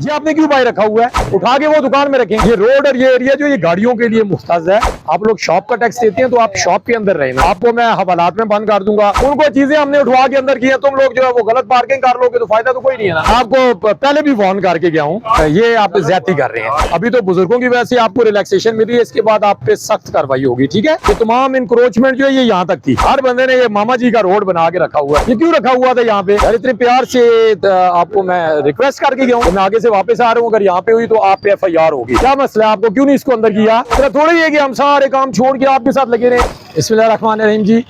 ये आपने क्यों भाई रखा हुआ है? उठा के वो दुकान में रखें। ये रोड और ये एरिया जो ये गाड़ियों के लिए मुख्ताज है। आप लोग शॉप का टैक्स देते हैं तो आप शॉप के अंदर रहें। आपको मैं हवालात में बंद कर दूंगा। उनको चीजें हमने उठवा के अंदर की है, तुम लोग जो है वो गलत पार्किंग कर लोगे तो फायदा तो कोई नहीं है ना। आपको पहले भी वार्न करके गया हूँ, ये आप ज्यादती कर रहे हैं। अभी तो बुजुर्गों की वजह से आपको रिलैक्सेशन मिली है, इसके बाद आप पे सख्त कार्रवाई होगी, ठीक है। ये तमाम इंक्रोचमेंट जो है ये यहाँ तक थी। हर बंदे ने ये मामा जी का रोड बना के रखा हुआ है। ये क्यों रखा हुआ था यहाँ पे? यार इतने प्यार से आपको मैं रिक्वेस्ट करके गया हूँ, मैं आगे से वापस आ रहा हूँ, अगर यहाँ पे हुई तो आप पे FIR होगी। क्या मसला है? आपको क्यों नहीं इसको अंदर किया? थोड़ी है कि हम सारे काम छोड़ के आपके साथ लगे रहे। बिस्मिल्लाहिर्रहमानिर्रहीम जी।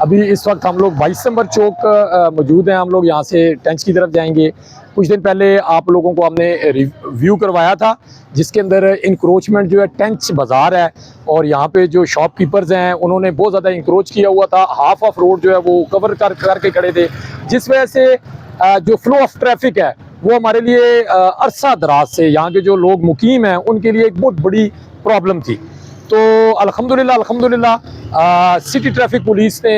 अभी इस वक्त हम लोग 22 नंबर चौक मौजूद हैं। हम लोग यहाँ से टेंच की तरफ जाएंगे। कुछ दिन पहले आप लोगों को हमने रिव्यू करवाया था, जिसके अंदर इंक्रोचमेंट जो है, टेंच बाज़ार है और यहाँ पे जो शॉपकीपर्स हैं उन्होंने बहुत ज़्यादा इंक्रोच किया हुआ था। हाफ ऑफ रोड जो है वो कवर करके खड़े थे, जिस वजह से जो फ्लो ऑफ ट्रैफिक है वो हमारे लिए अरसा दराज से यहाँ के जो लोग मुकीम हैं उनके लिए एक बहुत बड़ी प्रॉब्लम थी। तो अल्हम्दुलिल्लाह सिटी ट्रैफिक पुलिस ने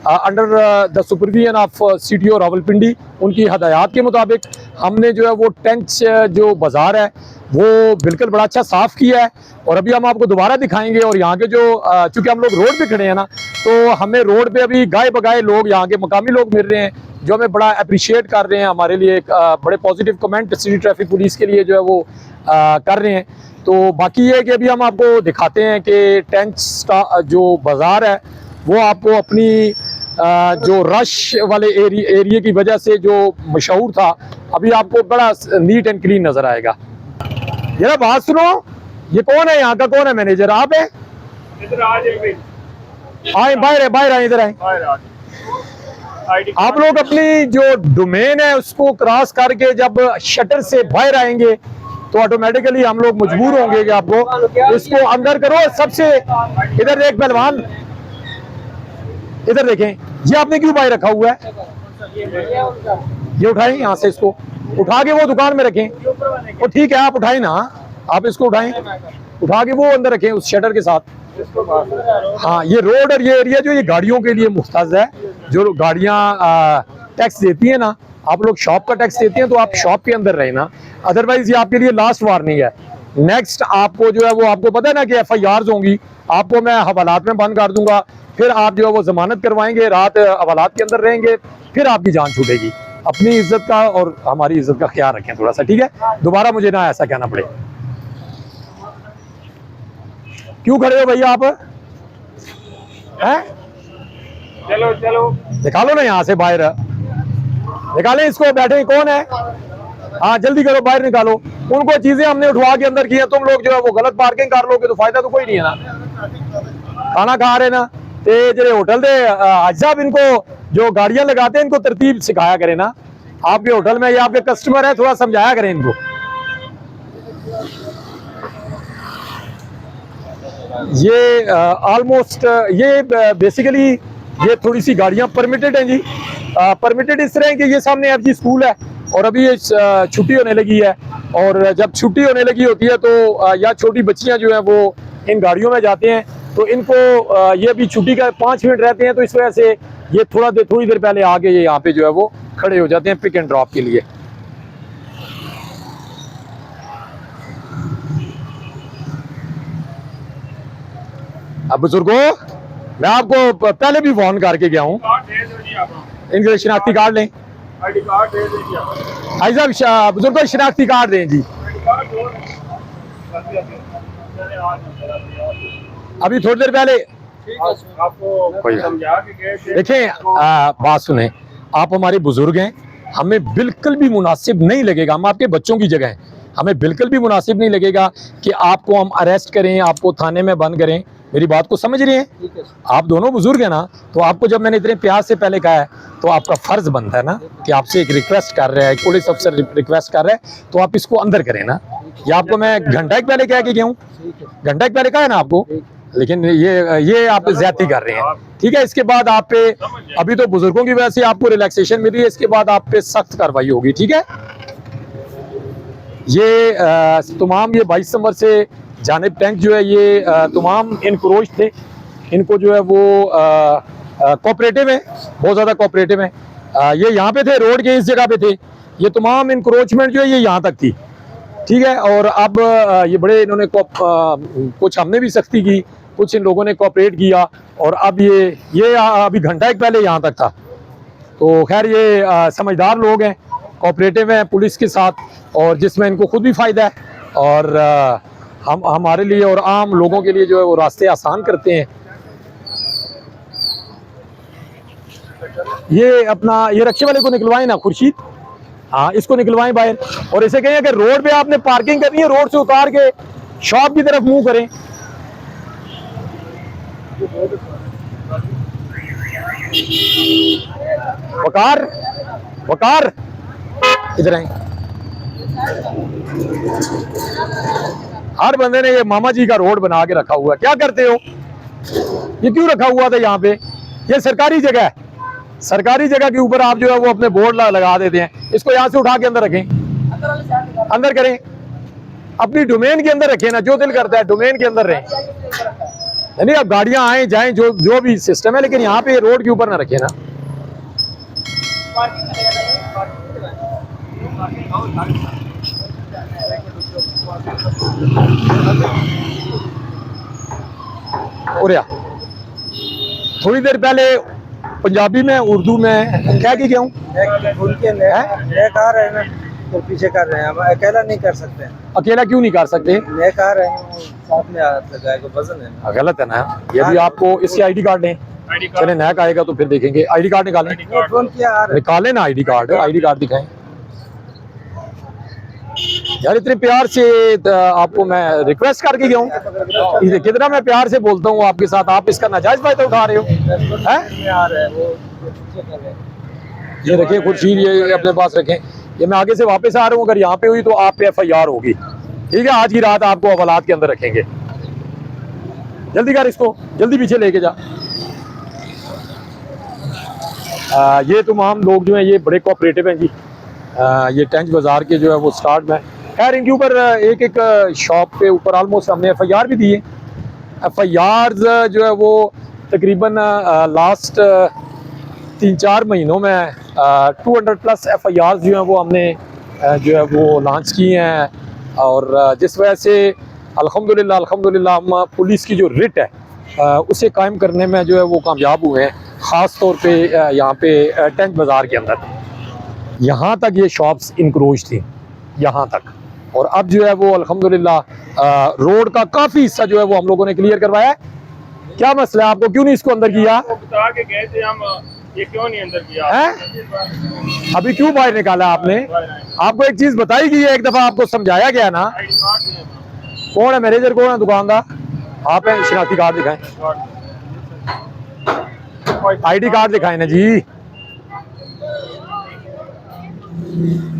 under the supervision of CTO Rawalpindi उनकी हदायत के मुताबिक हमने जो है वो टेंच जो बाज़ार है वो बिल्कुल बड़ा अच्छा साफ़ किया है। और अभी हम आपको दोबारा दिखाएंगे। और यहाँ के जो चूँकि हम लोग रोड पे खड़े हैं ना, तो हमें रोड पे अभी गाए बगाए लोग, यहाँ के मकामी लोग मिल रहे हैं जो हमें बड़ा अप्रिशिएट कर रहे हैं। हमारे लिए एक बड़े positive comment city traffic police के लिए जो है वो कर रहे हैं। तो बाकी ये है कि अभी हम आपको दिखाते हैं कि टेंच जो बाज़ार है वो आपको अपनी जो रश वाले एरिया की वजह से जो मशहूर था, अभी आपको बड़ा नीट एंड क्लीन नज़र आएगा। जरा बात सुनो, ये कौन है? यहाँ का कौन है मैनेजर? आप है? आए बाहर आए, इधर आए। आप लोग अपनी जो डोमेन है उसको क्रॉस करके जब शटर से बाहर आएंगे तो ऑटोमेटिकली हम लोग मजबूर होंगे कि आपको इसको अंदर करो। सबसे इधर देख पहलवान, इधर देखें, ये आपने क्यों बाहर रखा हुआ है? ये उठाएं, यहाँ से इसको उठा के वो दुकान में रखें। वो ठीक है, आप उठाएं ना, आप इसको उठाएं, उठा के वो अंदर रखें उस शटर के साथ। हाँ, ये रोड और ये एरिया जो ये गाड़ियों के लिए मुख्ताज है। जो गाड़ियाँ टैक्स देती हैं ना, आप लोग शॉप का टैक्स देते हैं तो आप शॉप के अंदर रहे ना, अदरवाइज ये आपके लिए लास्ट वार्निंग है। नेक्स्ट आपको जो है वो, आपको पता है ना कि FIRs होंगी, आपको मैं हवालात में बंद कर दूंगा, फिर आप जो है वो जमानत करवाएंगे, रात हवालात के अंदर रहेंगे, फिर आपकी जान छूटेगी। अपनी इज्जत का और हमारी इज्जत का ख्याल रखें थोड़ा सा, ठीक है? दोबारा मुझे ना ऐसा कहना पड़े। क्यों खड़े हो भैया आप? हैं? चलो चलो निकालो ना यहाँ से बाहर, निकालें इसको। बैठे कौन है? हाँ जल्दी करो, बाहर निकालो। उनको चीजें हमने उठवा के अंदर की है, तुम लोग जो है वो गलत पार्किंग कर लोगे तो फायदा तो कोई नहीं है ना। खाना खा रहे ना, ते जो होटल दे हाजी साहब, इनको जो गाड़ियां लगाते हैं इनको तरतीब सिखाया करें ना। आपके होटल में ये आपके कस्टमर है, थोड़ा समझाया करें इनको। ये ऑलमोस्ट ये बेसिकली ये थोड़ी सी गाड़ियां परमिटेड हैं जी। परमिटेड इस तरह है कि ये सामने FG स्कूल है और अभी ये छुट्टी होने लगी है। और जब छुट्टी होने लगी होती है तो या छोटी बच्चियां जो हैं वो इन गाड़ियों में जाते हैं, तो इनको ये भी छुट्टी का 5 मिनट रहते हैं, तो इस वजह से ये थोड़ी देर पहले आके ये यहाँ पे जो है वो खड़े हो जाते हैं पिक एंड ड्रॉप के लिए। अब बुजुर्गों, मैं आपको पहले भी वार्न करके गया हूँ, इनके शनाख्ती कार्ड लें। भाई साहब बुजुर्गों शनाख्ती कार्ड दें जी। अभी थोड़ी देर पहले देखें, बात सुने, आप हमारे बुजुर्ग हैं, हमें बिल्कुल भी मुनासिब नहीं लगेगा, हम आपके बच्चों की जगह हैं, हमें बिल्कुल भी मुनासिब नहीं लगेगा कि आपको हम अरेस्ट करें, आपको थाने में बंद करें। मेरी बात को समझ रहे हैं? आप दोनों बुजुर्ग हैं ना, तो आपको जब मैंने इतने प्यार से पहले कहा है तो आपका फर्ज बनता है ना कि आपसे एक रिक्वेस्ट कर रहा है, एक पुलिस अफसर रिक्वेस्ट कर रहा है तो आप इसको अंदर करें ना। ये आपको मैं घंटा एक पहले कह के गया हूँ, घंटा एक पहले कहा है ना आपको, लेकिन ये आप ज्यादती कर रहे हैं, ठीक है? इसके बाद आप पे, अभी तो बुजुर्गों की वजह से आपको रिलैक्सेशन मिली है, इसके बाद आप पे सख्त कार्रवाई होगी, ठीक है? ये तमाम ये 22 नंबर से जानिब टैंक जो है ये तमाम इनक्रोच थे, इनको जो है वो कोऑपरेटिव है, बहुत ज़्यादा कोऑपरेटिव है। ये यहाँ पे थे, रोड के इस जगह पे थे। ये तमाम इंक्रोचमेंट जो है ये यहाँ तक थी, ठीक है। और अब ये बड़े इन्होंने कुछ हमने भी सख्ती की, कुछ इन लोगों ने कोऑपरेट किया, और अब ये अभी घंटा एक पहले यहाँ तक था। तो खैर ये समझदार लोग हैं, कोऑपरेटिव हैं पुलिस के साथ, और जिसमें इनको खुद भी फ़ायदा है, और हम हमारे लिए और आम लोगों के लिए जो है वो रास्ते आसान करते हैं। ये अपना ये रक्शे वाले को निकलवाएं ना खुर्शीद, हाँ इसको निकलवाएं बाहर, और इसे कहें कि रोड पे आपने पार्किंग करनी है, रोड से उतार के शॉप की तरफ मुंह करें। वकार वकार इधर आए। हर बंदे ने ये मामा जी का रोड बना के रखा हुआ है, क्या करते हो? ये क्यों रखा हुआ था यहाँ पे? ये सरकारी जगह है, सरकारी जगह के ऊपर आप जो है वो अपने बोर्ड लगा देते हैं। इसको यहाँ से उठा के अंदर रखें, अंदर करें, अपनी डोमेन के अंदर रखें ना, जो दिल करता है डोमेन के अंदर रहें। यानी अब गाड़ियां आए जाएं, जो भी सिस्टम है, लेकिन यहाँ पे रोड के ऊपर ना रखें ना। और या थोड़ी देर पहले पंजाबी में उर्दू में क्या की गया हूँ, नेक आ रहे हैं ना, तो पीछे कर रहे हैं। हम अकेला नहीं कर सकते। अकेला क्यों नहीं कर सकते? नेक आ रहे हैं, साथ में लगाएगा, वजन है ना। गलत है ना, ये भी आपको इसके आईडी कार्ड लें, चले नैक आएगा तो फिर देखेंगे। आईडी कार्ड निकालें, फोन किया आ रहा है। निकालें ना आईडी कार्ड दिखाएं। यार इतने प्यार से आपको मैं रिक्वेस्ट करके गया हूँ, कितना मैं प्यार से बोलता हूँ आपके साथ, आप इसका नाजायज फायदा उठा रहे हो हैं? आ रहा है वो पीछे कर रहे हैं। ये रखें खुर्शीद, ये अपने पास रखें। ये मैं आगे से वापस आ रहा हूँ, अगर यहाँ पे हुई तो आप पे FIR होगी, ठीक है। आज की रात आपको हवालात के अंदर रखेंगे। जल्दी कर, इसको जल्दी पीछे लेके जा। ये तमाम लोग जो हैं ये बड़े कोऑपरेटिव हैं जी। ये टेंच बाजार के जो है वो स्टार्ट में, खैर इनके ऊपर एक शॉप पे ऊपर ऑलमोस्ट हमने FIR भी दिए। FIR जो है वो तकरीबन लास्ट 3-4 महीनों में 200+ FIR जो हैं वो हमने जो है वो लॉन्च किए हैं, और जिस वजह से अल्हम्दुलिल्लाह हम पुलिस की जो रिट है उसे कायम करने में जो है वो कामयाब हुए हैं। ख़ास तौर पे यहाँ पे टेंच बाज़ार के अंदर यहाँ तक ये शॉप्स इंक्रोच थी यहाँ तक, और अब जो है वो अल्हम्दुलिल्लाह रोड का काफ़ी हिस्सा जो है वो हम लोगों ने क्लियर करवाया है। क्या मसला है, आपको क्यों नहीं इसको अंदर किया? बता के गए थे हम, ये क्यों नहीं अंदर किया है? अभी क्यों बाहर निकाला आपने? आपको एक चीज़ बताई गई है, एक दफ़ा आपको समझाया गया ना। कौन है मैनेजर, कौन है दुकानदार? आप हैं, शनाख्ती कार्ड दिखाएं, आईडी कार्ड दिखाएं ना जी।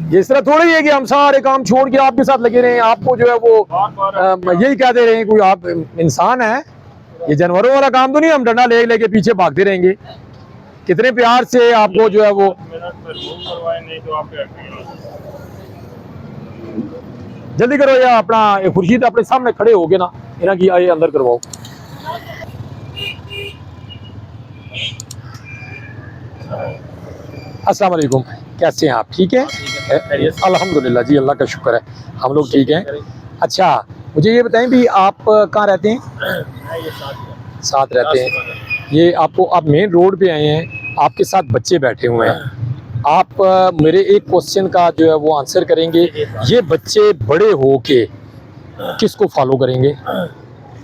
ये इस तरह थोड़ी है कि हम सारे काम छोड़ के आपके साथ लगे रहे। आपको जो है वो यही कहते रहे कोई आप इंसान है, ये जानवरों वाला काम तो नहीं। हम डंडा ले लेके पीछे भागते रहेंगे। कितने प्यार से आपको जो है वो जल्दी करो, या अपना खुर्शीद अपने सामने खड़े हो गए ना, इन्हें की आइए अंदर करवाओ। अस्सलाम वालेकुम, कैसे हैं आप? ठीक है अल्हम्दुलिल्लाह जी, अल्लाह का शुक्र है, हम लोग ठीक हैं। अच्छा मुझे ये बताएं भी आप कहाँ रहते हैं? साथ रहते हैं। ये आपको आप मेन रोड पे आए हैं, आपके साथ बच्चे बैठे हुए हैं। आप मेरे एक क्वेश्चन का जो है वो आंसर करेंगे, ये बच्चे बड़े हो के किसको फॉलो करेंगे?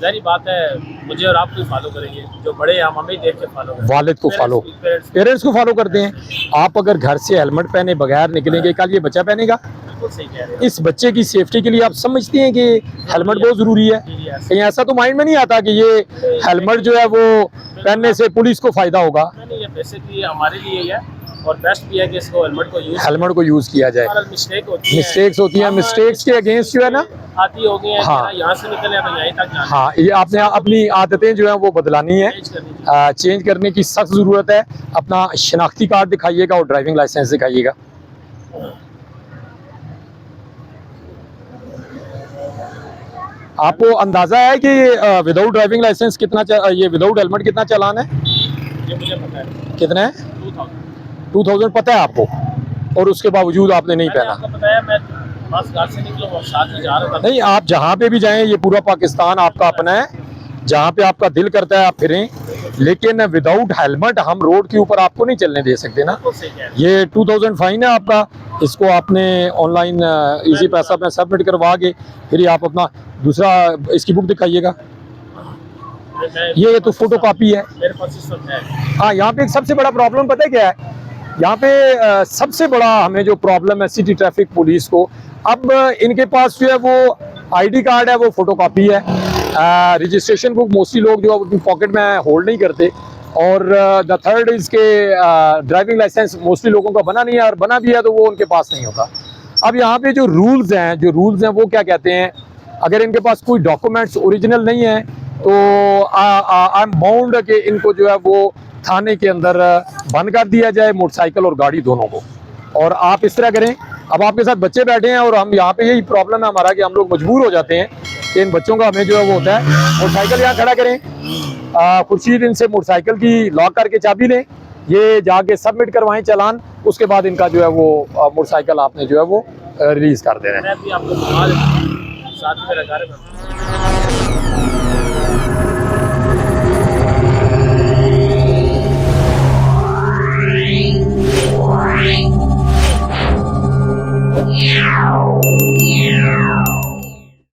जारी बात है, मुझे और आपको फॉलो करेंगे, जो बड़े हैं हम हमें देख के फॉलो करेंगे। वालिद को फॉलो, पेरेंट्स को फॉलो करते हैं। आप अगर घर से हेलमेट पहने बगैर निकलेंगे, कल ये बच्चा पहनेगा? बिल्कुल सही कह रहे हैं। इस बच्चे की सेफ्टी के लिए आप समझते हैं कि हेलमेट बहुत ज़रूरी है? कहीं ऐसा तो माइंड में नहीं आता कि ये हेलमेट जो है वो पहनने से पुलिस को फ़ायदा होगा? नहीं, ये बेसिकली हमारे लिए ही है, और बेस्ट भी है कि इसको हेलमेट को यूज़ किया जाए। मिस्टेक्स होती हैं, मिस्टेक्स के अगेंस्ट जो है ना आती हो गई है। हाँ। यहाँ से निकले तो यहीं तक जाना। हाँ, ये आपने अपनी आदतें जो हैं वो बदलानी है, चेंज करने की सख्त ज़रूरत है। अपना शनाख्ती कार्ड दिखाइएगा और ड्राइविंग लाइसेंस दिखाइएगा। आपको अंदाज़ा है कि विदाउट ड्राइविंग लाइसेंस कितना ये विदाउट हेलमेट कितना चालान है? ये मुझे पता है। कितना है? 2000 पता है आपको, और उसके बावजूद आपने नहीं मैंने पहना। आपको बताया मैं बस घर से निकला और साथ में जा रहा था। नहीं, आप जहाँ पे भी जाएं, ये पूरा पाकिस्तान आपका अपना है, जहाँ पे आपका दिल करता है आप फिरें, लेकिन विदाउट हेलमेट हम रोड के ऊपर आपको नहीं चलने दे सकते ना। बिल्कुल सही कह रहे हैं। ये 2000 फाइन है आपका, इसको आपने ऑनलाइन इजी पैसा में सबमिट करवा के फिर ये आप अपना दूसरा इसकी बुक दिखाइएगा। ये तो फोटो कॉपी है। मेरे पास इस वक्त है। हाँ, यहाँ पे एक सबसे बड़ा प्रॉब्लम पता है क्या है, यहाँ पे सबसे बड़ा हमें जो प्रॉब्लम है सिटी ट्रैफिक पुलिस को, अब इनके पास जो है वो आईडी कार्ड है, वो फोटोकॉपी है, रजिस्ट्रेशन बुक मोस्टली लोग जो अपनी पॉकेट में होल्ड नहीं करते, और द थर्ड इज के ड्राइविंग लाइसेंस मोस्टली लोगों का बना नहीं है, और बना भी है तो वो उनके पास नहीं होता। अब यहाँ पे जो रूल्स हैं वो क्या कहते हैं, अगर इनके पास कोई डॉक्यूमेंट्स ओरिजिनल नहीं है तो आई एम बाउंड कि इनको जो है वो थाने के अंदर बंद कर दिया जाए, मोटरसाइकिल और गाड़ी दोनों को। और आप इस तरह करें, अब आपके साथ बच्चे बैठे हैं और हम यहाँ पे यही प्रॉब्लम है हमारा कि हम लोग मजबूर हो जाते हैं कि इन बच्चों का हमें जो है वो होता है, मोटरसाइकिल यहाँ खड़ा करें, खुर्शीद इनसे मोटरसाइकिल की लॉक करके चाबी लें, ये जाके सबमिट करवाएं चालान, उसके बाद इनका जो है वो मोटरसाइकिल आपने जो है वो रिलीज कर देना है। मैं भी आपको घुमा देता हूँ, साथ में मेरा घर है।